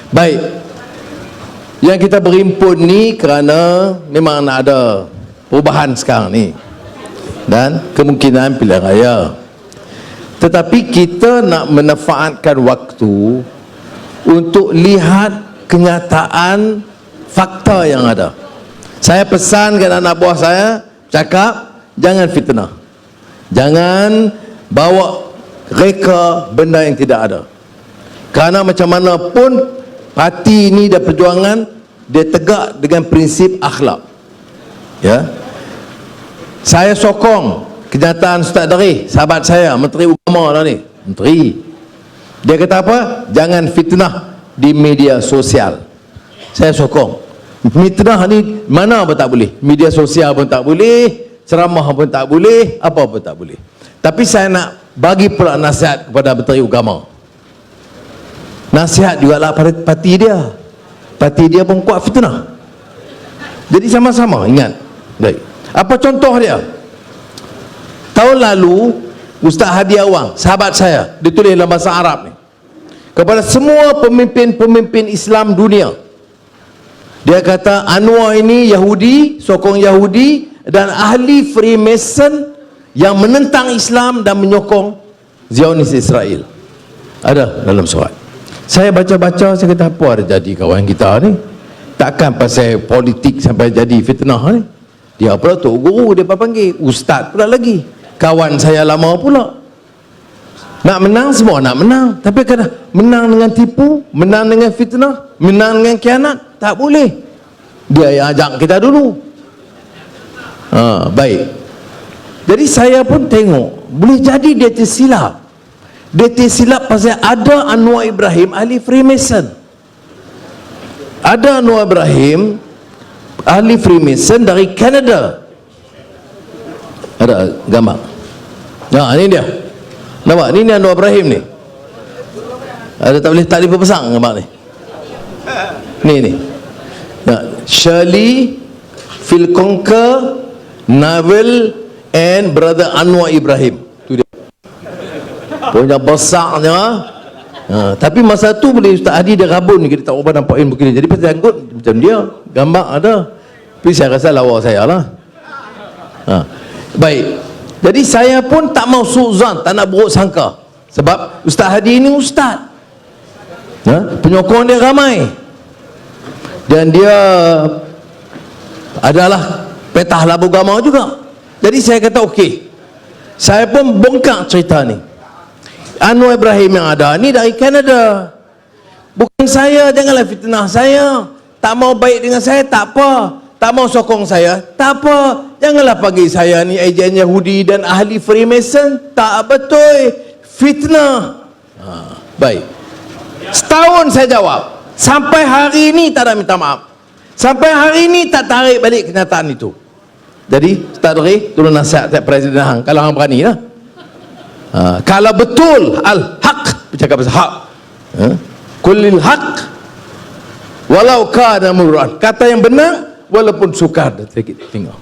Baik, yang kita berhimpun ni kerana memang nak ada perubahan sekarang ni dan kemungkinan pilihan raya. Tetapi kita nak memanfaatkan waktu untuk lihat kenyataan fakta yang ada. Saya pesan kepada anak buah saya, cakap jangan fitnah, jangan bawa reka benda yang tidak ada. Kerana macam mana pun parti ini dan perjuangan dia tegak dengan prinsip akhlak. Ya, saya sokong kenyataan Ustaz Darih, sahabat saya, Menteri Agama lah ni, Menteri. Dia kata apa? Jangan fitnah di media sosial. Saya sokong. Fitnah ni mana pun tak boleh. Media sosial pun tak boleh, ceramah pun tak boleh, apa pun tak boleh. Tapi saya nak bagi pula nasihat kepada Menteri Agama. Nasihat jugalah pada parti dia. Parti dia pun kuat fitnah. Jadi sama-sama ingat. Baik. Apa contoh dia? Tahun lalu Ustaz Hadi Awang, sahabat saya, dia tulis dalam bahasa Arab ni kepada semua pemimpin-pemimpin Islam dunia. Dia kata Anwar ini Yahudi, sokong Yahudi dan ahli Freemason yang menentang Islam dan menyokong Zionis Israel. Ada dalam surat. Saya baca-baca, saya kata apa ada jadi kawan kita ni? Takkan pasal politik sampai jadi fitnah ni? Dia pula Tok Guru, dia panggil Ustaz pula lagi, kawan saya lama pula. Nak menang, semua nak menang. Tapi kena menang dengan tipu, menang dengan fitnah, menang dengan khianat, tak boleh. Dia yang ajak kita dulu. Baik. Jadi saya pun tengok, boleh jadi dia tersilap. Dia tersilap pasal ada Anwar Ibrahim ahli Freemason. Ada Anwar Ibrahim ahli Freemason dari Kanada. Ada gambar. Nah, ini dia. Nampak? Ini Anwar Ibrahim ni. Ada tak boleh tak dipasang gambar ni. Ni. Nah, Shirley Philconker, Navel and brother Anwar Ibrahim. Tu dia. Punya besarnya. Tapi masa tu boleh Ustaz Hadi dia rabun ni, kita tak ubah nampakin begini. Jadi pasal anggut macam dia, gambar ada. Tapi saya rasa lawa saya lah. Baik. Jadi saya pun tak mau suuzan, tak nak buruk sangka. Sebab Ustaz Hadi ini ustaz. Penyokong dia ramai. Dan dia adalah petah labu agama juga. Jadi saya kata okey. Saya pun bongkar cerita ni. Anwar Ibrahim yang ada ni dari Kanada. Bukan saya, janganlah fitnah saya. Tak mau baik dengan saya, tak apa. Tak mau sokong saya, tak apa. Janganlah panggil saya ni ejen Yahudi dan ahli Freemason. Tak betul. Fitnah. Baik. Setahun saya jawab. Sampai hari ini tak ada minta maaf. Sampai hari ini tak tarik balik kenyataan itu. Jadi, Ustaz Darih, turun nasihat Presiden Hang. Kalau Hang berani lah. Kalau betul al-haq, bercakap pasal hak, kullil haq walau kana murran, kata yang benar walaupun sukar dan sakit tengok,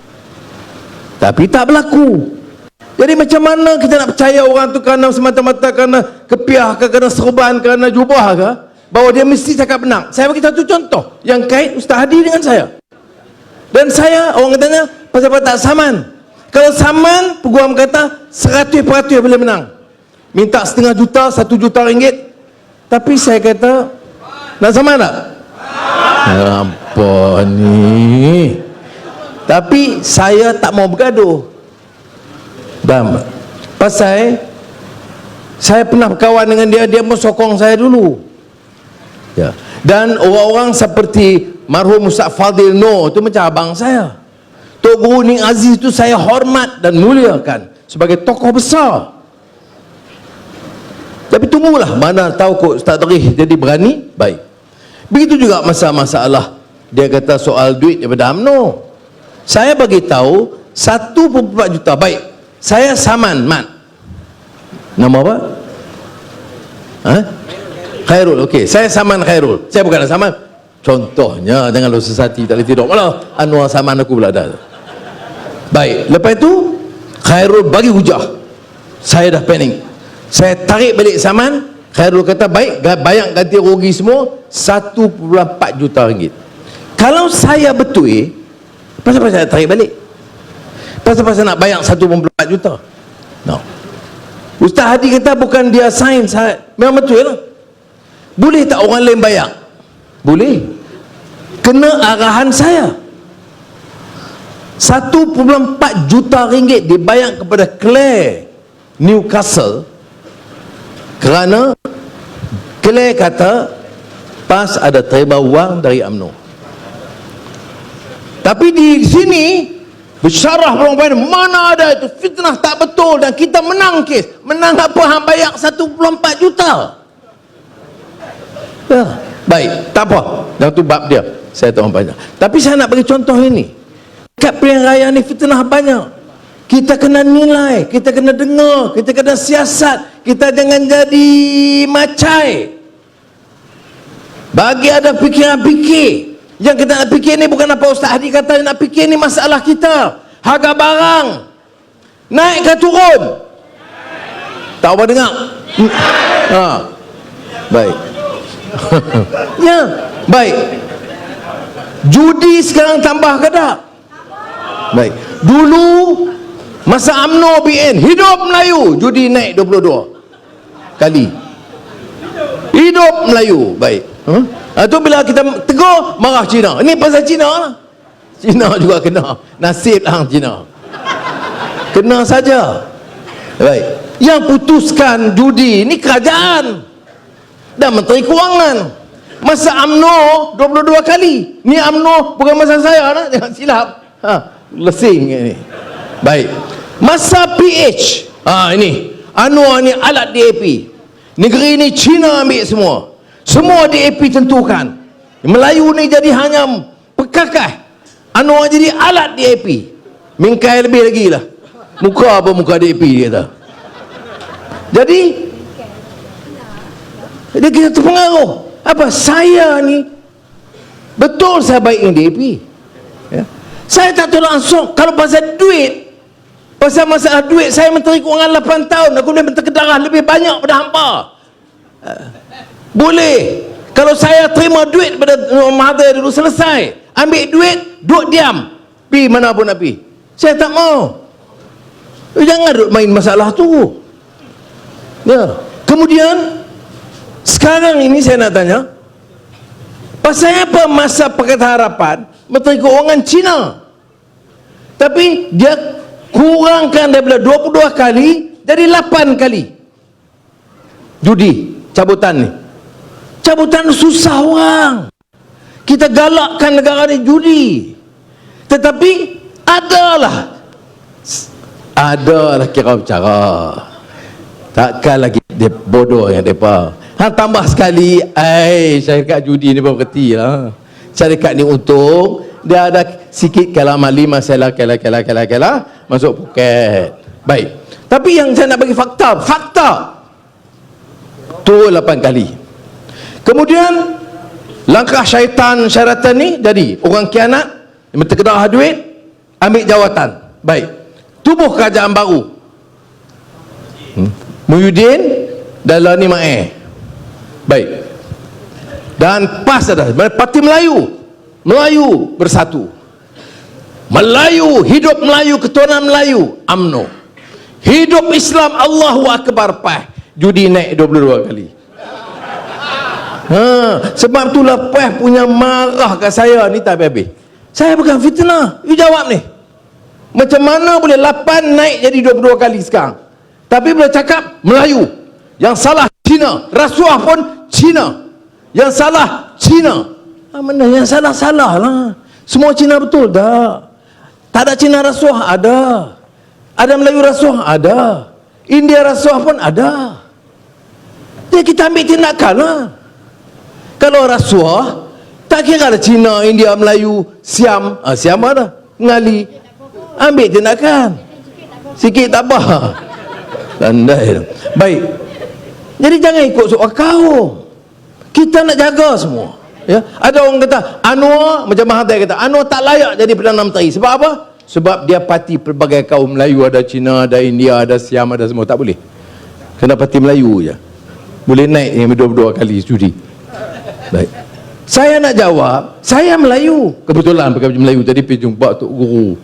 tapi tak berlaku. Jadi macam mana kita nak percaya orang tu kerana semata-mata kerana kepiah ke, kerana serban, kerana jubah ke, bahawa dia mesti cakap benar? Saya bagi satu contoh yang kait Ustaz Hadi dengan saya. Dan saya, orang katanya pasal apa tak saman. Kalau saman, peguam kata 100% boleh menang. Minta setengah juta, 1 juta ringgit. Tapi saya kata, nak saman tak? Apa ni? Tapi saya tak mau bergaduh. Dan pasal saya pernah berkawan dengan dia, dia pun sokong saya dulu. Ya. Dan orang-orang seperti marhum Ustaz Fadil Noor itu macam abang saya. Tok Guru Ning Aziz itu saya hormat dan muliakan sebagai tokoh besar. Tapi tunggulah, mana tahu kok Ustaz Darih jadi berani. Baik. Begitu juga masalah dia kata soal duit daripada UMNO. Saya bagi tahu 1.4 juta. Baik. Saya saman, Mat. Nama apa? Khairul. Okey, saya saman Khairul. Saya bukan saman. Contohnya jangan lu sesati tak boleh tidur. Malah Anwar saman aku pula dah. Baik, lepas itu Khairul bagi hujah. Saya dah panik. Saya tarik balik saman. Khairul kata, baik, bayang ganti rugi semua 1.4 juta ringgit. Kalau saya betul, pasal saya tarik balik? Pasal nak bayang 1.4 juta? No. Ustaz Hadi kata bukan dia sign, memang betul lah. Boleh tak orang lain bayang? Boleh. Kena arahan saya. 1.4 juta ringgit dibayang kepada Claire Newcastle kerana Claire kata PAS ada terima wang dari UMNO. Tapi di sini bersyarah orang mana ada itu fitnah, tak betul, dan kita menang kes. Menang apa? Hang bayar 1.4 juta. Ya, baik, tak apa. Dah tu bab dia. Saya tahu banyak. Tapi saya nak bagi contoh ini. Kat pilihan raya ni fitnah banyak. Kita kena nilai, kita kena dengar, kita kena siasat. Kita jangan jadi macai. Bagi ada fikiran-fikir. Yang kita nak fikir ni bukan apa Ustaz Hadi kata, nak fikir ni masalah kita. Harga barang naik ke turun? Tak apa dengar? Baik. Ya, baik. Judi sekarang tambah ke tak? Baik. Dulu masa UMNO BN, hidup Melayu, judi naik 22 kali. Hidup Melayu. Baik. Itu bila kita tegur, marah Cina. Ini pasal Cina lah. Cina juga kena. Nasib lah Cina. Kena saja. Baik. Yang putuskan judi ni kerajaan dan Menteri Kewangan. Masa UMNO 22 kali. Ni UMNO bukan masa saya lah. Jangan silap. Lesing ni. Baik. Masa PH. Ini. Anwar ni alat DAP. Negeri ni Cina ambil semua. Semua DAP tentukan. Melayu ni jadi hanya pekakah. Anwar jadi alat DAP. Mingkai lebih lagi lah. Muka apa muka DAP dia kata. Jadi dia kita terpengaruh. Apa? Saya ni betul saya baik dengan DAP. Ya. Saya tak tahu langsung. Kalau pasal duit, pasal masalah duit, saya Menteri Kewangan 8 tahun. Aku boleh berkedarah lebih banyak pada hampa. Boleh. Kalau saya terima duit pada Mahathir dulu, selesai. Ambil duit, duduk diam. Pi mana pun nak pi. Saya tak mau. Jangan duduk main masalah tu. Ya. Kemudian sekarang ini saya nak tanya, pasal apa masa Pakatan Harapan Menteri Keuangan Cina, tapi dia kurangkan daripada 22 kali jadi 8 kali judi cabutan ni. Cabutan susah orang. Kita galakkan negara ni judi. Tetapi adalah kira cara. Takkan lagi dia bodoh yang mereka. Tambah sekali, syarikat judi ni berhenti lah. Syarikat ni untung, dia ada sikit kalaman 5 sela kala masuk poket. Baik. Tapi yang saya nak bagi fakta turun 8 kali. Kemudian langkah syaratan ni jadi orang kianat, terkedah duit, ambil jawatan. Baik. Tubuh kerajaan baru. Muhyiddin dan Lani Mae. Baik. Dan PAS ada Parti Melayu bersatu. Melayu, hidup Melayu, ketuhanan Melayu, UMNO. Hidup Islam, Allahu Akbar, PAS. Judi naik 22 kali. Sebab itulah PAS punya marah kat saya ni tak habis-habis. Saya bukan fitnah. You jawab ni. Macam mana boleh 8 naik jadi 22 kali sekarang? Tapi bila cakap Melayu, yang salah Cina, rasuah pun Cina, yang salah Cina. Mana yang salah lah. Semua Cina betul tak? Tak ada Cina rasuah? Ada Melayu rasuah? Ada. India rasuah pun ada. Jadi kita ambil tindakan lah. Kalau rasuah, tak kira ada Cina, India, Melayu, Siam. Siam ada, Ngali. Ambil tindakan. Sikit tak apa. Landai. Baik. Jadi jangan ikut soal kaum. Kita nak jaga semua. Ya, ada orang kata Anwar, macam Mahathir kata Anwar tak layak jadi Perdana Menteri. Sebab apa? Sebab dia parti pelbagai kaum Melayu, ada Cina, ada India, ada Siam, ada semua. Tak boleh. Kena parti Melayu je. boleh naik yang berdua-dua kali studi. Baik, saya nak jawab, saya Melayu, kebetulan pakai baju Melayu tadi pergi jumpa Tok Guru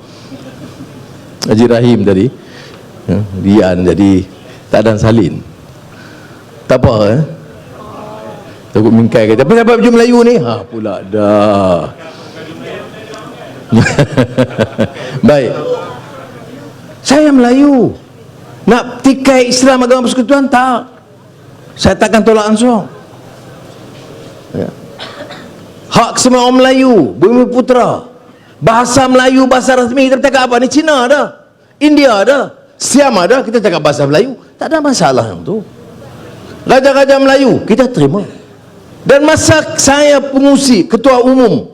Haji Rahim tadi, Dian, jadi tak ada salin, tak apa takut mingkai kata, apa dapat baju Melayu ni? Ha pula dah. Baik, saya Melayu, nak tikai Islam agama persekutuan tak, saya takkan tolak langsung. Ya. Hak semua orang Melayu, Bumi Putera, bahasa Melayu, bahasa rasmi. Kita cakap apa ni? Cina ada, India ada, Siam ada, kita cakap bahasa Melayu, tak ada masalah yang tu. Raja-raja Melayu kita terima. Dan masa saya pengusi ketua umum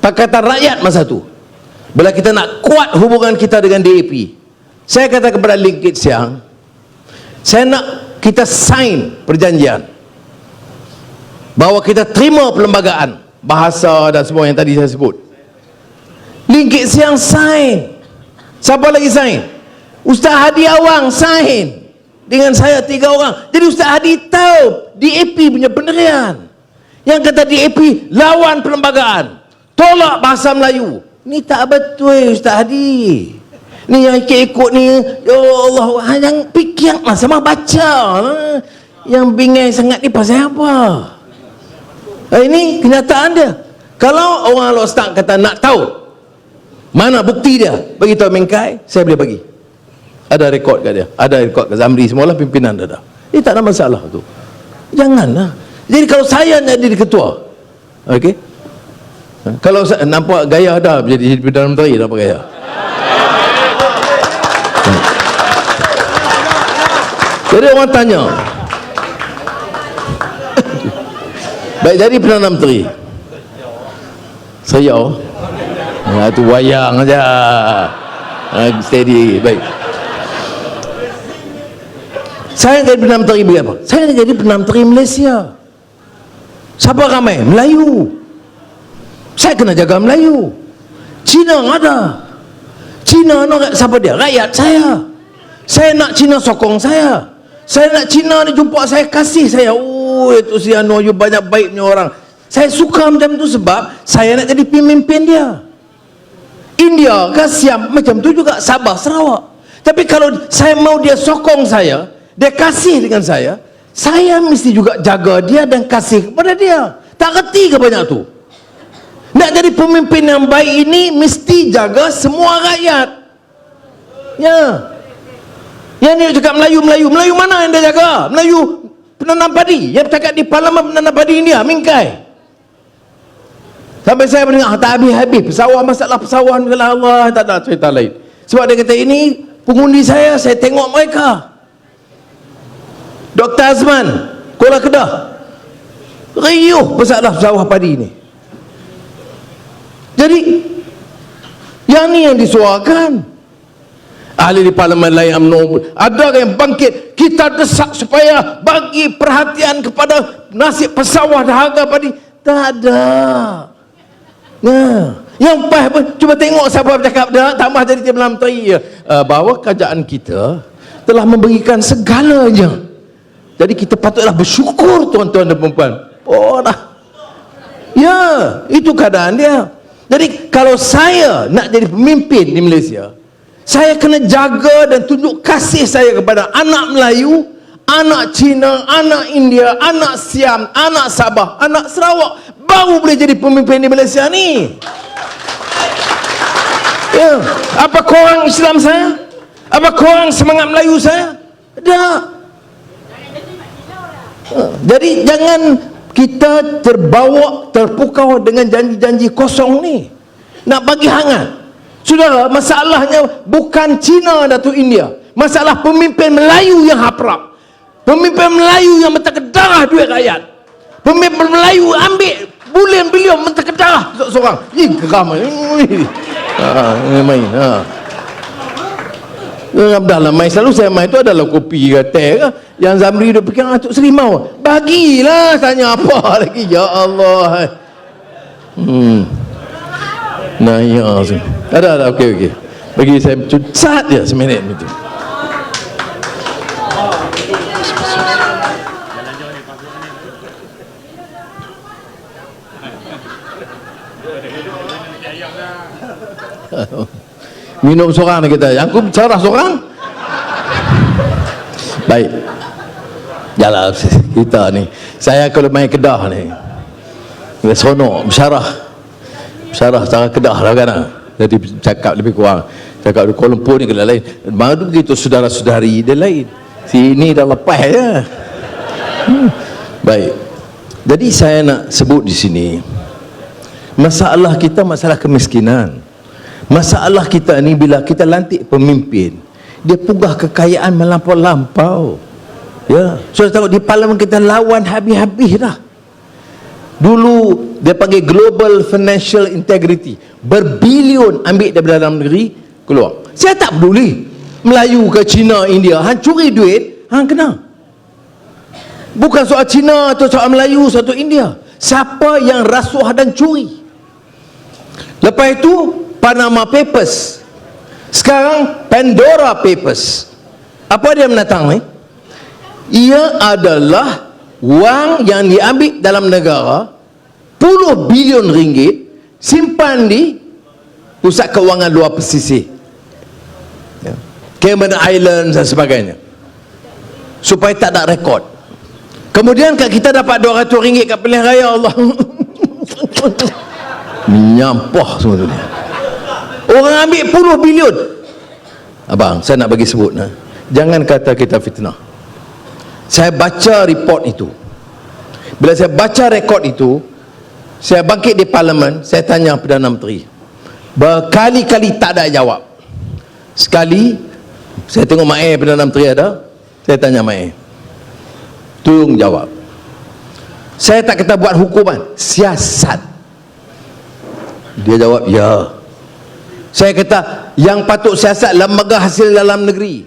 Pakatan Rakyat masa tu, bila kita nak kuat hubungan kita dengan DAP, saya kata kepada Lim Kit Siang, saya nak kita sign perjanjian bahawa kita terima perlembagaan bahasa dan semua yang tadi saya sebut. Lim Kit Siang sign. Siapa lagi sign? Ustaz Hadi Awang sign dengan saya 3 orang. Jadi Ustaz Hadi tahu DAP punya pendirian yang kata DAP lawan perlembagaan, tolak bahasa Melayu. Ni tak betul Ustaz Hadi. Ni yang ikut-ikut ni, ya Allah, yang fikir sama baca. Yang bingai sangat ni pasal apa? Ini kenyataan dia. Kalau orang Al-Ustaz kata nak tahu mana bukti dia, bagi tahu Mingkai, saya boleh bagi. Ada rekod kat dia, ada rekod kat Zamri, semualah pimpinan dia dah. Ini tak ada masalah tu. Janganlah. Jadi kalau saya nak jadi ketua, okey, kalau saya nampak gaya dah jadi Perdana Menteri, nampak gaya. Jadi orang tanya, baik jadi Perdana Menteri, saya tu wayang aja, steady. Baik, saya jadi Perdana Menteri berapa? Saya nak jadi Perdana Menteri Malaysia. Siapa ramai? Melayu. Saya kena jaga Melayu. Cina ada. Cina nak siapa dia? Rakyat saya. Saya nak Cina sokong saya. Saya nak Cina ni jumpa saya, kasih saya. Oh, itu si Anwar, you banyak baiknya orang. Saya suka macam tu sebab saya nak jadi pemimpin dia. India ke Siam macam tu juga, Sabah, Sarawak. Tapi kalau saya mau dia sokong saya, dia kasih dengan saya mesti juga jaga dia dan kasih kepada dia. Tak reti ke banyak tu? Nak jadi pemimpin yang baik ini mesti jaga semua rakyat. Ya. Yang ni cakap Melayu mana yang dia jaga? Melayu penanam padi. Yang cakap di Parlimen penanam padi India, Mingkai. Sampai saya mendengar tak habis-habis pesawah, masalah pesawah, Allah, tak ada cerita lain. Sebab dia kata ini pengundi saya tengok mereka. Dr. Azman, Kuala Kedah, riuh masalah pesawah padi ni. Jadi yang ni yang disuarakan. Ahli di Parlimen lain UMNO, ada yang bangkit, kita desak supaya bagi perhatian kepada nasib pesawah dahaga padi. Tak ada. Nah, yang pas pun cuba tengok siapa bercakap dah, tambah jadi Perdana Menteri, bahawa kerajaan kita telah memberikan segalanya. Jadi kita patutlah bersyukur, tuan-tuan dan puan-puan. Oh dah. Ya, itu keadaan dia. Jadi kalau saya nak jadi pemimpin di Malaysia, saya kena jaga dan tunjuk kasih saya kepada anak Melayu, anak Cina, anak India, anak Siam, anak Sabah, anak Sarawak, baru boleh jadi pemimpin di Malaysia ni. Ya, apa korang Islam saya? Apa korang semangat Melayu saya? Tak. Jadi jangan kita terbawa, terpukau dengan janji-janji kosong ni. Nak bagi hangat. Saudara, masalahnya bukan Cina Datuk India. Masalah pemimpin Melayu yang haprap. Pemimpin Melayu yang mentekan darah duit rakyat. Pemimpin Melayu ambil bilion-bilion mentekan darah seorang. Ih, geram. Main. Dah main, selalu saya main tu adalah kopi ke teh ke. Yang Zamri dia fikir Tok Serimau, bagilah, tanya apa lagi. Ya Allah. Nah ya, ada okey. Bagi saya saat je seminit itu. Minum seorang ni kita, yang aku bicara seorang. Baik, jalan kita ni, saya kalau main Kedah ni seronok bersyarah cara Kedah lah kan, jadi cakap lebih kurang, cakap di Kuala Lumpur ni kena lain, baru begitu saudara-saudari dia lain, sini dah lepas je. Baik, jadi saya nak sebut di sini, masalah kita masalah kemiskinan. Masalah kita ni bila kita lantik pemimpin, dia pugah kekayaan melampau-lampau. Ya, so tengok di parlimen kita lawan habis-habis dah. Dulu dia panggil global financial integrity, berbilion ambil daripada dalam negeri keluar. Saya tak peduli Melayu ke Cina, India, hang curi duit, hang kena. Bukan soal Cina atau soal Melayu, soal India. Siapa yang rasuah dan curi? Lepas itu Panama Papers, sekarang Pandora Papers. Apa dia menatang ni? Ia adalah wang yang diambil dalam negara, puluh bilion ringgit, simpan di pusat kewangan luar pesisir, ya, Cayman Islands dan sebagainya, supaya tak ada rekod. Kemudian kita dapat 200 ringgit kat pilihan raya, Allah menyampah semua tu. Orang ambil puluh bilion. Abang, saya nak bagi sebut, jangan kata kita fitnah. Saya baca report itu. Bila saya baca rekod itu, saya bangkit di parlimen, saya tanya Perdana Menteri. Berkali-kali tak ada jawab. Sekali saya tengok Mae Perdana Menteri ada, saya tanya Mae, tolong jawab. Saya tak kata buat hukuman, siasat. Dia jawab ya. Saya kata yang patut siasat Lembaga Hasil Dalam Negeri,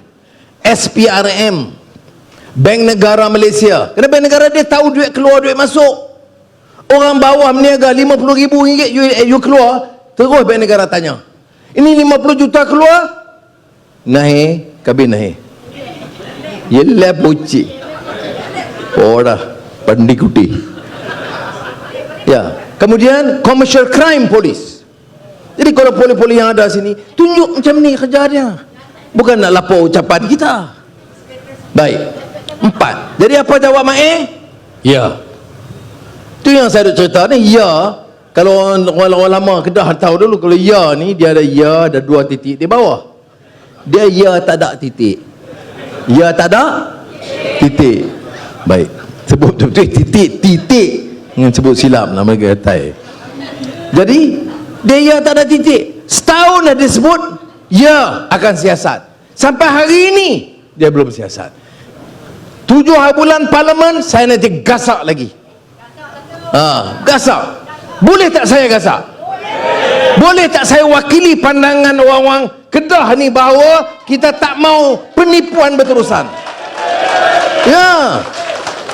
SPRM, Bank Negara Malaysia. Kerana Bank Negara dia tahu duit keluar, duit masuk. Orang bawah meniaga RM50,000 you keluar, terus Bank Negara tanya, ini 50 juta keluar, nahi kabin nahi, yelah pucik, oh dah pandikuti. Ya, kemudian Commercial Crime Police. Jadi kalau poli-poli yang ada sini tunjuk macam ni kerja dia, bukan nak lapor ucapan kita. Baik, 4. Jadi apa jawab Mae? Ya. Itu yang saya nak cerita ni. Ya, kalau orang lama Kedah tahu dulu, kalau ya ni dia ada ya, ada 2 titik di bawah. Dia ya tak ada titik. Ya tak ada titik. Baik, sebut betul titik dengan sebut silap nama kata. Jadi dia ya tak ada titik. Setahun dah disebut ya akan siasat. Sampai hari ini dia belum siasat. 7 bulan parlimen saya nanti gasak lagi. Gasak. Boleh tak saya gasak? Boleh tak saya wakili pandangan orang-orang Kedah ni bahawa kita tak mau penipuan berterusan? Ya.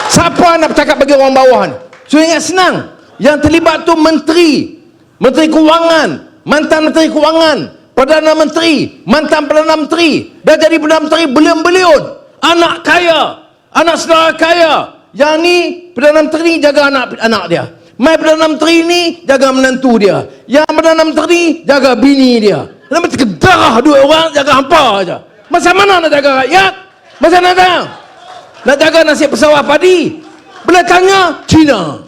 Siapa nak bercakap bagi orang bawah ni? So ingat senang. Yang terlibat tu Menteri Kewangan, mantan Menteri Kewangan, Perdana Menteri, mantan Perdana Menteri, dah jadi Perdana Menteri belion-belion, anak kaya, anak saudara kaya. Yang ni Perdana Menteri jaga anak dia, mai Perdana Menteri ni jaga menantu dia, yang Perdana Menteri jaga bini dia. Lama terkedarah duit orang, jaga hampa aja. Masa mana nak jaga rakyat? Masa nak jaga nasib pesawah padi? Belakangnya China,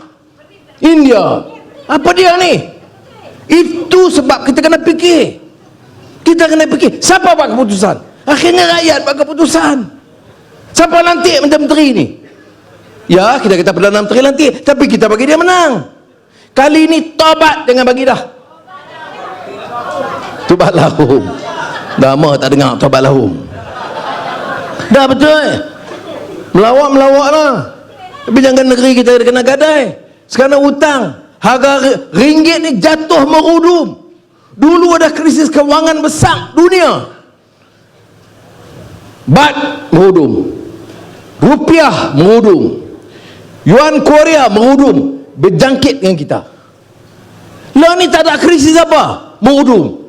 India. Apa dia ni? Itu sebab kita kena fikir. Kita kena fikir, siapa buat keputusan? Akhirnya rakyat buat keputusan. Siapa lantik menteri ni? Ya, kita kata Perdana Menteri lantik, tapi kita bagi dia menang. Kali ini tobat dengan bagi dah. Tobat lahum. Lama tak dengar tobat lahum. Dah betul. Melawak lah. Tapi jangan negeri kita kena gadai. Sekarang hutang. Harga ringgit ni jatuh merudum. Dulu ada krisis kewangan besar dunia, baht merudum, rupiah merudum, yuan Korea merudum, berjangkit dengan kita. Lah ni tak ada krisis apa, merudum.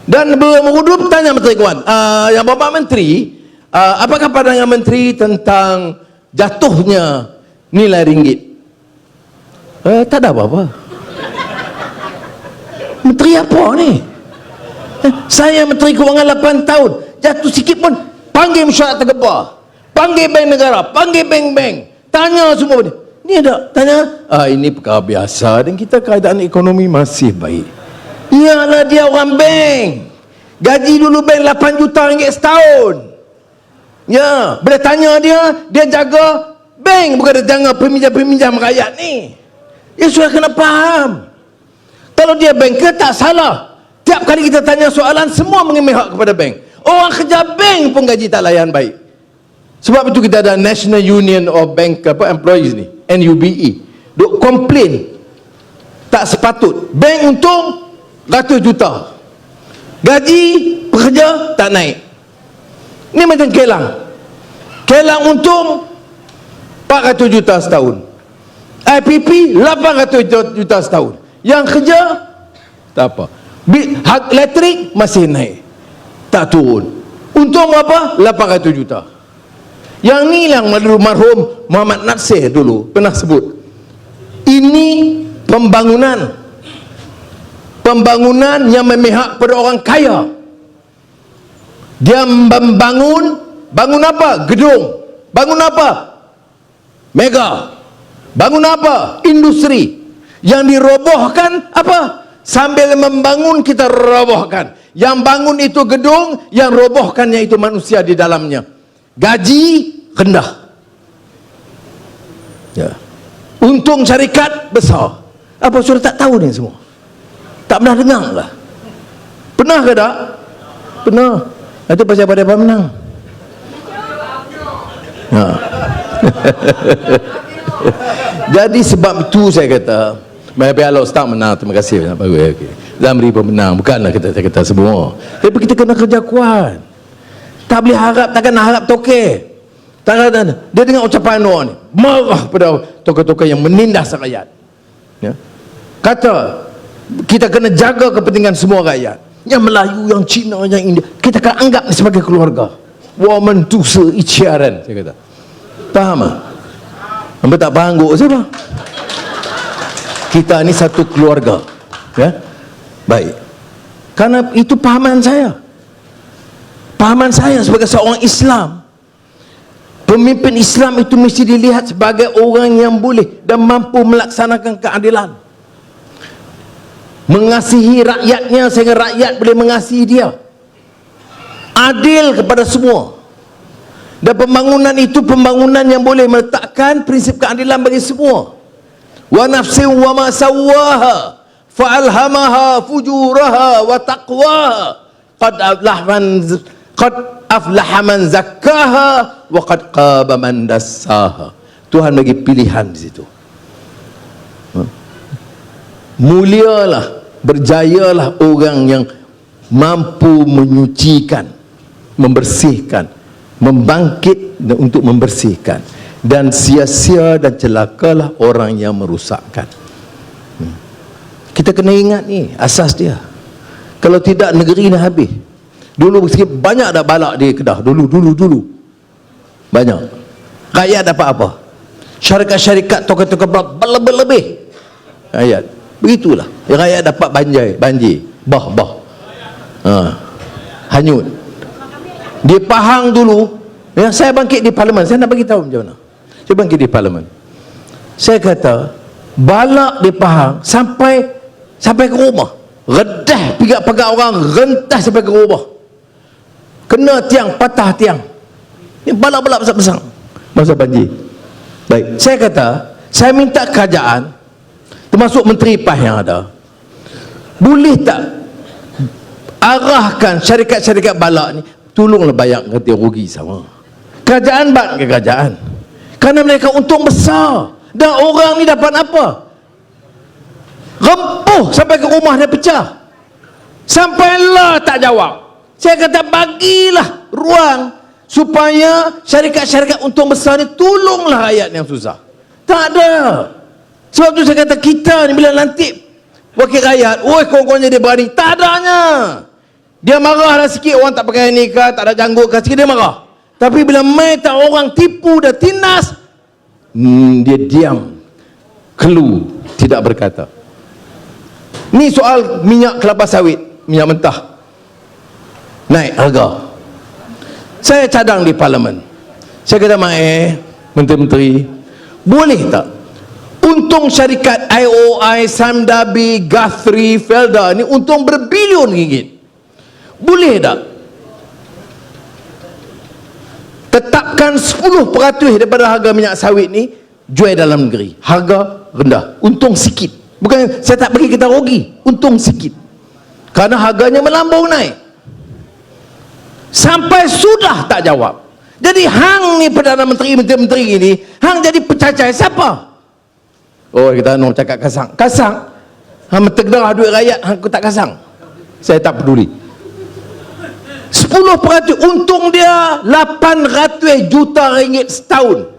Dan merudum, tanya Menteri Kewangan, yang Bapak Menteri, apakah pandangan Menteri tentang jatuhnya nilai ringgit? Tak ada apa-apa. Menteri apa ni? Saya Menteri Kewangan 8 tahun, jatuh sikit pun panggil mesyuarat tergebah, panggil bank negara, panggil bank-bank, tanya semua ni. Ni ada tanya, ini perkara biasa dan kita keadaan ekonomi masih baik. Iyalah, dia orang bank, gaji dulu bank 8 juta ringgit setahun. Ya, bila tanya dia jaga bank, bukan dia jaga peminjam-peminjam rakyat ni. Dia sudah kena faham. Kalau dia banker tak salah. Tiap kali kita tanya soalan, semua memihak kepada bank. Orang kerja bank pun gaji tak layan baik. Sebab itu kita ada National Union of Bank Employees ni, NUBE, duk komplain tak sepatut. Bank untung ratus juta, gaji pekerja tak naik. Ni macam Kelang untung 400 juta setahun, IPP 800 juta setahun. Yang kerja tak apa. Hak elektrik masih naik, tak turun. Untung berapa? 800 juta. Yang ni yang marhum Muhammad Natsir dulu pernah sebut. Ini pembangunan yang memihak pada orang kaya. Dia bangun apa? Gedung. Bangun apa? Mega. Bangun apa? Industri. Yang dirobohkan apa? Sambil membangun kita robohkan. Yang bangun itu gedung, yang robohkannya itu manusia di dalamnya. Gaji rendah. Ya. Untung syarikat besar. Apa sudah tak tahu ni semua? Tak pernah dengar lah. Pernah ke tak? Pernah. Itu pasal pada apa menang? Ha. Jadi sebab itu saya kata, biar Allah Ustaz menang, terima kasih. Bagus, okay. Zamri pun menang, bukanlah saya kata semua. Tapi kita kena kerja kuat. Tak boleh harap, takkan nak harap toke. Takkan dia dengar ucapan orang ni, marah pada tokoh-tokoh yang menindas rakyat. Ya. Kata kita kena jaga kepentingan semua rakyat. Yang Melayu, yang Cina, yang India, kita akan anggap ni sebagai keluarga. Woman tu seicaran, saya kata. Faham tak? Nampak tak faham kok siapa? Kita ni satu keluarga. Ya? Baik. Karena itu pahaman saya. Pahaman saya sebagai seorang Islam. Pemimpin Islam itu mesti dilihat sebagai orang yang boleh dan mampu melaksanakan keadilan. Mengasihi rakyatnya sehingga rakyat boleh mengasihi dia. Adil kepada semua. Dan pembangunan itu pembangunan yang boleh meletakkan prinsip keadilan bagi semua. Wa nafsin wa ma sawwaha fa'alhamaha fujuraha wa taqwaha qad aflaha man zakkaha wa qad qaba man dassaha. Tuhan bagi pilihan di situ. Mulialah, berjayalah orang yang mampu menyucikan, membersihkan, membangkit untuk membersihkan, dan sia-sia dan celakalah orang yang merusakkan. Kita kena ingat ni asas dia. Kalau tidak negeri ni habis. Dulu sikit banyak dah balak di Kedah. Dulu banyak. Rakyat dapat apa? Syarikat-syarikat tokoh-tokoh berlebih. Rakyat begitulah. Rakyat dapat banjir, bah. Hanyut. Di Pahang dulu, ya, saya bangkit di parlimen. Saya nak bagi tahu macam mana. Saya bangkit di parlimen. Saya kata, balak di Pahang sampai ke rumah. Redah pigak-pagak orang, rentas sampai ke rumah. Kena tiang, patah tiang. Ini balak-balak besar-besar masa banjir. Baik, saya kata, saya minta kerajaan, termasuk Menteri PAS yang ada, boleh tak arahkan syarikat-syarikat balak ni, tolonglah bayar ganti rugi sama. Kerajaan bat ke kerajaan, kerana mereka untung besar. Dan orang ni dapat apa? Rempuh sampai ke rumah dia pecah. Sampailah tak jawab. Saya kata bagilah ruang supaya syarikat-syarikat untung besar ni tolonglah rakyat yang susah. Tak ada. Sebab tu saya kata kita ni bila lantik wakil rakyat, korang-korangnya dia berani. Tak adanya. Dia marahlah sikit, orang tak pakai nikah, tak ada janggut ke sikit, dia marah. Tapi bila mai tak orang tipu dan tindas, dia diam, kelu, tidak berkata. Ni soal minyak kelapa sawit, minyak mentah naik harga. Saya cadang di parlimen, saya kata menteri-menteri, boleh tak untung syarikat IOI, Samdabi, Guthrie, Felda ni untung berbilion ringgit, boleh tak tetapkan 10% daripada harga minyak sawit ni jual dalam negeri, harga rendah, untung sikit. Bukan saya tak bagi kita rugi, untung sikit, kerana harganya melambung naik. Sampai sudah tak jawab. Jadi hang ni Perdana Menteri ini, hang jadi pecacai siapa? Oh, kita nak cakap kasang, hang tegdah duit rakyat, hang tak kasang. Saya tak peduli. 10% untung dia 800 juta ringgit setahun.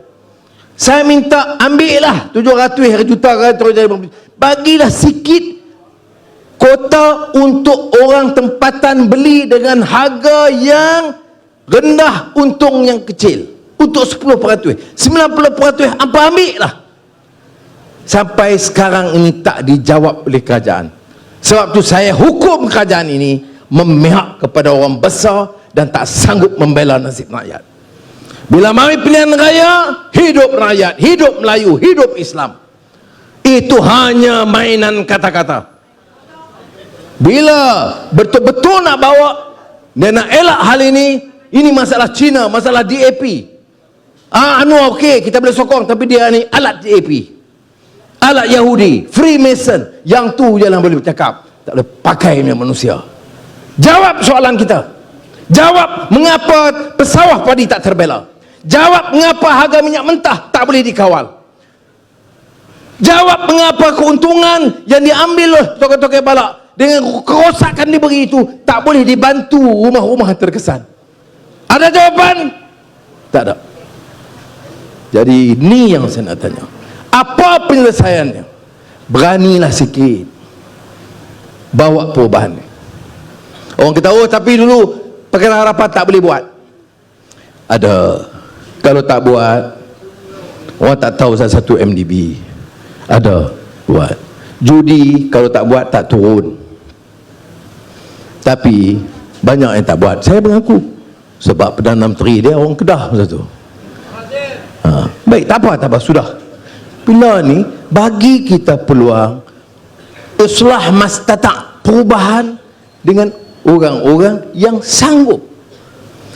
Saya minta ambillah 700 juta, bagilah sikit kota untuk orang tempatan beli dengan harga yang rendah, untung yang kecil, untuk 10%. 90% apa ambil lah. Sampai sekarang ini tak dijawab oleh kerajaan. Sebab tu saya hukum kerajaan ini memihak kepada orang besar dan tak sanggup membela nasib rakyat. Bila mari pilihan raya, hidup rakyat, hidup Melayu, hidup Islam, itu hanya mainan kata-kata. Bila betul-betul nak bawa dan nak elak hal ini masalah Cina, masalah DAP. Okey, kita boleh sokong, tapi dia ni alat DAP, alat Yahudi, Freemason, yang tu je lah boleh bercakap, tak boleh pakai manusia. Jawab soalan kita. Jawab mengapa pesawah padi tak terbela. Jawab mengapa harga minyak mentah tak boleh dikawal. Jawab mengapa keuntungan yang diambil oleh tokoh-tokoh balak dengan kerosakan diberi itu tak boleh dibantu rumah-rumah terkesan. Ada jawapan? Tak ada. Jadi ini yang saya nak tanya, apa penyelesaiannya? Beranilah sikit bawa perubahan. Orang kata, oh tapi dulu perkara harapan tak boleh buat. Ada. Kalau tak buat, orang tak tahu satu MDB. Ada buat. Judi kalau tak buat tak turun. Tapi banyak yang tak buat. Saya mengaku sebab Perdana Menteri dia orang Kedah masa tu. Baik, tak apa, sudah. Bila ni bagi kita peluang islah mastata', perubahan dengan orang-orang yang sanggup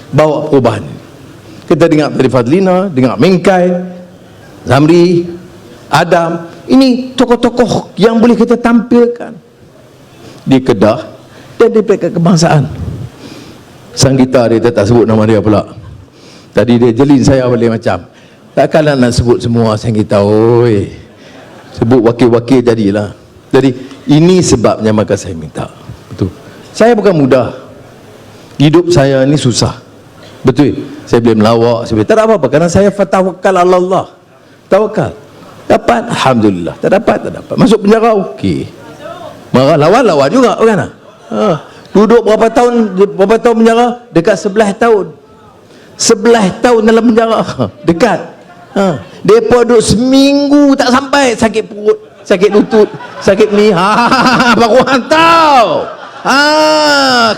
bawa perubahan ini. Kita dengar tadi Fadlina, dengar Mingkai, Zamri, Adam, ini tokoh-tokoh yang boleh kita tampilkan di Kedah dan di Peringkat Kebangsaan. Sang gitar dia tak sebut nama dia pula. Tadi dia jelin saya balik macam, takkanlah nak sebut semua sang gitar, oi. Sebut wakil-wakil jadilah. Jadi ini sebabnya maka saya minta. Betul. Saya bukan mudah. Hidup saya ni susah. Betul. Saya boleh melawak, saya boleh, tak ada apa-apa, kerana saya tawakal Allah. Tawakal. Dapat, alhamdulillah. Tak dapat. Masuk penjara, okey. Marah, lawan juga, kan? Duduk berapa tahun penjara? Dekat 11 tahun. 11 tahun dalam penjara. Dekat. Depa duduk seminggu tak sampai, sakit perut, sakit lutut, sakit ni. Baru tahu.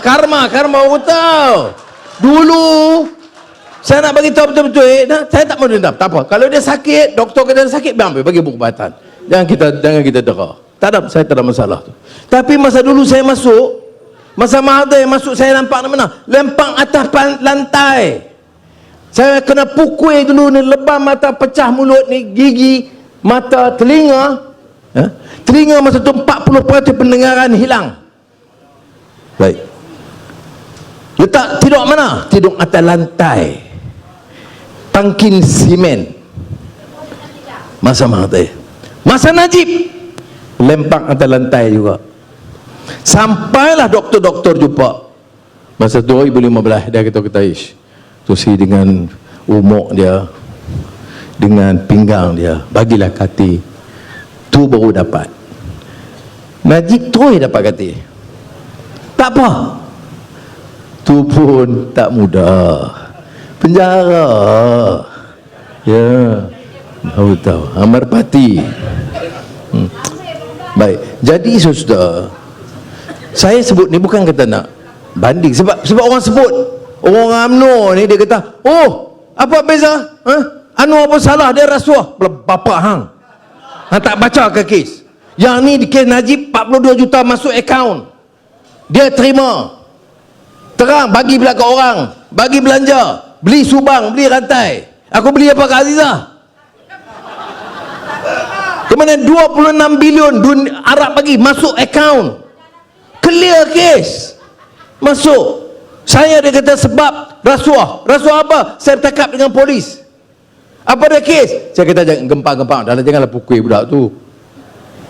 Karma baru tahu. Dulu saya nak bagi tahu betul-betul, saya tak mau dendam. Tak apa. Kalau dia sakit, doktor kata dia sakit, bagi perubatan. Jangan kita dera. Saya tak ada masalah tu. Tapi masa dulu saya masuk, masa Mahathir masuk, saya nampak mana? Lempang atas lantai. Saya kena pukul dulu ni, lebam mata, pecah mulut ni, gigi, mata, telinga. Telinga masa tu 40% pendengaran hilang. Baik. Letak tidur mana? Tidur atas lantai. Tangkin simen. Masa Mahathir. Masa Najib, lempang atas lantai juga. Sampailah doktor-doktor jumpa. Masa 2015 dia kata ish, Tusi dengan umur dia, dengan pinggang dia, bagilah kati. Tu baru dapat. Najib terus dapat kati. Tak apa. Tu pun tak mudah. Penjara. Ya. Tahu. Amar Pati. Baik. Jadi saudara, saya sebut ni bukan kata nak banding, sebab orang sebut, orang UMNO ni dia kata, oh apa beza, Anwar apa salah, dia rasuah. Bapak hang tak baca ke kes yang ni? Di kes Najib 42 juta masuk akaun, dia terima terang, bagi pula ke orang, bagi belanja, beli subang, beli rantai. Aku beli apa ke Azizah? Kemudian 26 bilion Arab bagi masuk akaun, clear case masuk. Saya dia kata sebab rasuah. Rasuah apa? Saya bercakap dengan polis. Apa dia kes? Saya kata jangan gempak-gempak, janganlah pukul budak tu.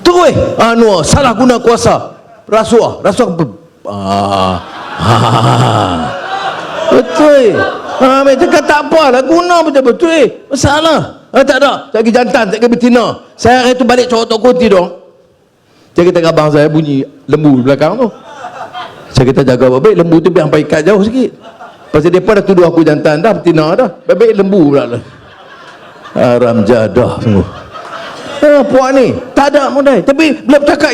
Terus Anwar salah guna kuasa, rasuah. Betul. Mereka cakap tak apalah, guna betul-betul. Masalah. Tak ada. Saya pergi jantan, saya pergi betina. Saya hari tu balik cokok tok kunti dong. Saya kata abang saya bunyi lembu di belakang tu. Saya kata jaga baik-baik, lembu tu biar sampai ikat jauh sikit. Pasal mereka dah tuduh aku jantan dah, betina dah. Baik-baik lembu pula lah. Haram jadah sungguh. Puak ni tak ada modal. Tapi bila bercakap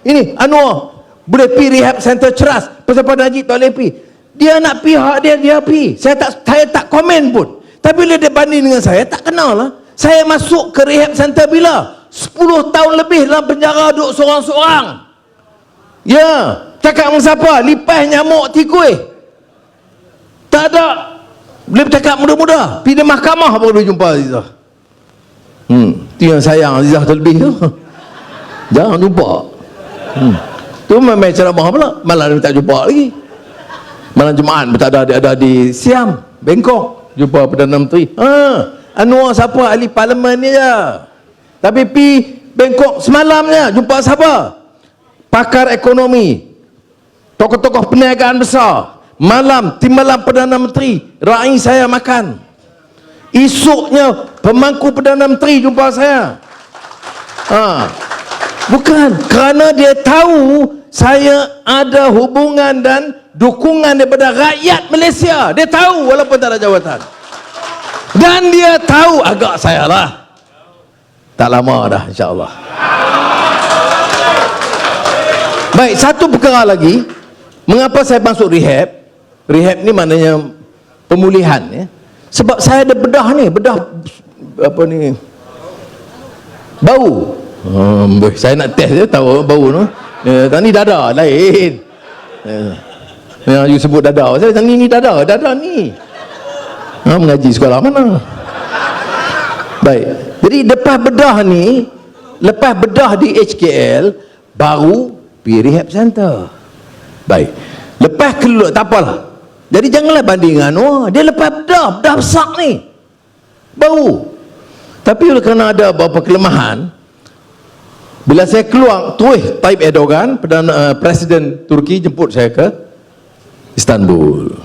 ini Anwar boleh pergi rehab center ceras, pasal Pak Najib tak boleh pergi. Dia nak pergi, hak dia pergi. Saya tak komen pun. Tapi bila dia banding dengan saya, tak kenal lah. Saya masuk ke rehab center bila 10 tahun lebih dalam penjara, duduk seorang-seorang. Ya, cakap dengan siapa? Lipas nyamuk tikui. Tak ada. Boleh bercakap muda-muda. Pergi di mahkamah baru boleh jumpa Azizah. Itu yang sayang Azizah terlebih tu. Jangan jumpa. Tu memang ceramah pula, malah dia tak jumpa lagi. Malam Jumaat tak ada di Siam, Bangkok, jumpa Perdana Menteri. Anwar siapa? Ahli parlimen ni je. Tapi pi Bangkok semalamnya jumpa siapa? Pakar ekonomi, tokoh-tokoh perniagaan besar. Malam timbalan Perdana Menteri, rai saya makan. Esoknya pemangku Perdana Menteri jumpa saya. Bukan kerana dia tahu saya ada hubungan dan dukungan daripada rakyat Malaysia. Dia tahu walaupun tak ada jawatan. Dan dia tahu agak saya lah. Tak lama dah insya-Allah. Baik, satu perkara lagi. Mengapa saya masuk rehab? Rehab ni maknanya pemulihan ya. Sebab saya ada bedah ni, bedah apa ni? Bau. Saya nak test je tahu bau tu. Tadi dada lain. Yang you sebut dada. Saya tadi ni dada ni. Mengaji sekolah mana? Baik. Jadi lepas bedah di HKL baru pergi rehab center. Baik. Lepas keluar tak apalah. Jadi janganlah bandingkan, dia lepas bedah besar ni bau. Tapi kerana ada beberapa kelemahan, bila saya keluar, Tayyip Erdogan, Presiden Turki jemput saya ke Istanbul.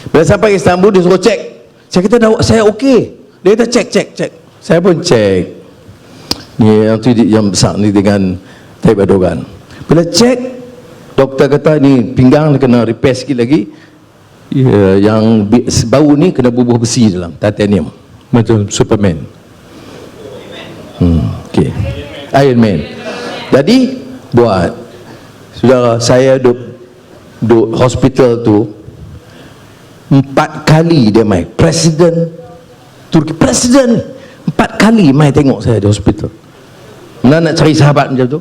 Bila sampai Istanbul, dia suruh cek. Saya kata, saya okey. Dia kata cek. Saya pun cek. Ni yang besar ni dengan Tayyip Erdogan. Bila cek, doktor kata ni pinggang kena repair sikit lagi. Yang bau ni kena bubuh besi dalam, titanium, macam Superman. Okay. Iron Man. Jadi buat saudara, saya duduk hospital tu 4 kali dia mai. Presiden Turki, presiden 4 kali mai tengok saya di hospital. Mana nak cari sahabat macam tu?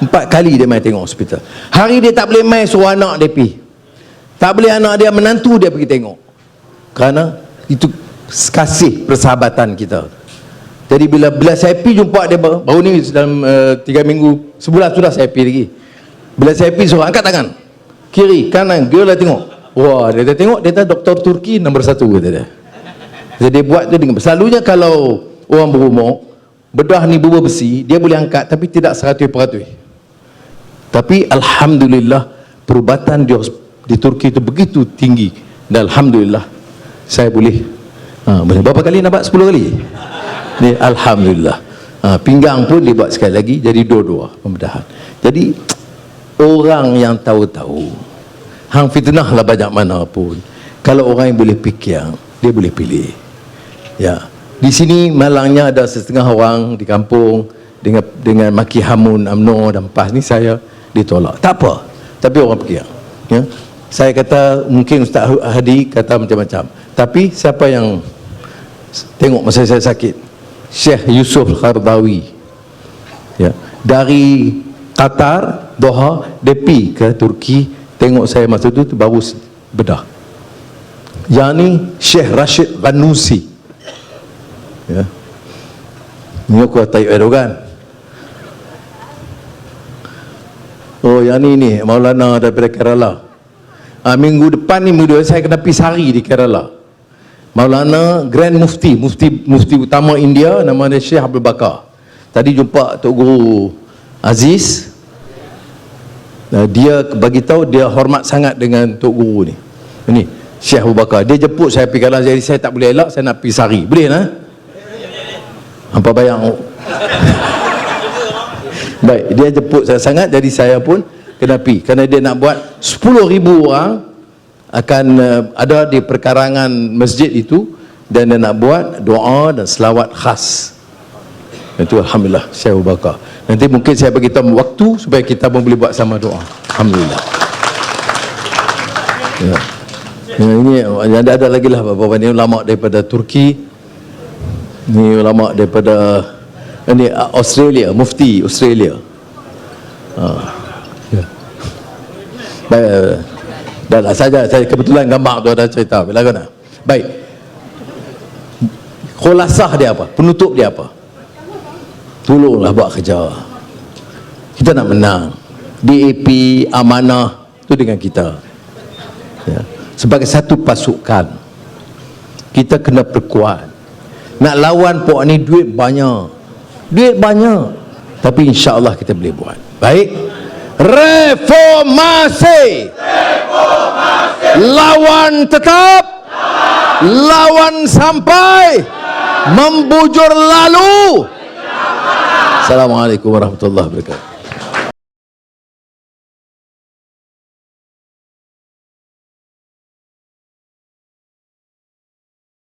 4 kali dia mai tengok hospital. Hari dia tak boleh mai, suruh anak dia pergi. Tak boleh anak dia, menantu dia pergi tengok. Kerana itu kasih persahabatan kita. Jadi bila saya pergi jumpa dia baru ni dalam 3 minggu, sebulan sudah saya pergi lagi. Bila saya pergi suruh angkat tangan, kiri, kanan, dia lah tengok. Wah, dia tengok, dia kata doktor Turki nombor 1 kata dia. Jadi dia buat tu dengan selalunya kalau orang berumur bedah ni bubuh besi, dia boleh angkat tapi tidak 100%. Tapi alhamdulillah perubatan di Turki itu begitu tinggi, dan alhamdulillah saya boleh berapa kali nampak? 10 kali ni, alhamdulillah. Pinggang pun dibuat sekali lagi, jadi dua-dua pembedahan. Jadi orang yang tahu-tahu, hang fitnah lah banyak mana pun, kalau orang yang boleh fikir, dia boleh pilih ya. Di sini malangnya ada setengah orang di kampung dengan maki hamun UMNO dan PAS ni, saya ditolak. Tak apa, tapi orang pergi. Ya. Saya kata mungkin Ustaz Hadi kata macam-macam, tapi siapa yang tengok masa saya sakit? Syekh Yusuf Qaradawi, ya, dari Qatar, Doha, dia pergi ke Turki, tengok saya masa tu baru bedah. Yang ni Syekh Rashid Ghanusi, ya, ni aku Tayyip Erdogan. Oh, yang ni Maulana daripada Kerala. Minggu depan ni, minggu depan saya kena pergi sehari di Kerala. Maulana Grand Mufti utama India, nama dia Syekh Abdul Bakar. Tadi jumpa Tok Guru Aziz. Dia bagi tahu dia hormat sangat dengan Tok Guru ni. Ini Syekh Abu Bakar. Dia jemput saya pergi Kerala, jadi saya tak boleh elak, saya nak pergi sehari. Boleh nah? Hampa bayang. Baik, dia jemput saya sangat, jadi saya pun kena pergi, kerana dia nak buat 10,000 orang akan ada di perkarangan masjid itu, dan dia nak buat doa dan selawat khas. Itu Alhamdulillah Syekh Abu Bakar. Nanti mungkin saya bagi tahu waktu supaya kita pun boleh buat sama doa. Alhamdulillah. Ya. Ini ada lagi lah beberapa ni ulama daripada Turki, ni ulama daripada ini Australia, Mufti Australia. Ya. Baik, dah lah saja. Saya kebetulan gambar tu ada cerita. Bila kena. Baik. Khulasah dia apa? Penutup dia apa? Tolonglah buat kerja. Kita nak menang. DAP, amanah tu dengan kita. Ya. Sebagai satu pasukan, kita kena perkuat. Nak lawan pok ni duit banyak, tapi insya-Allah kita boleh buat. Baik. Reformasi. Lawan tetap, lawan sampai, membujur lalu. Assalamualaikum warahmatullahi wabarakatuh.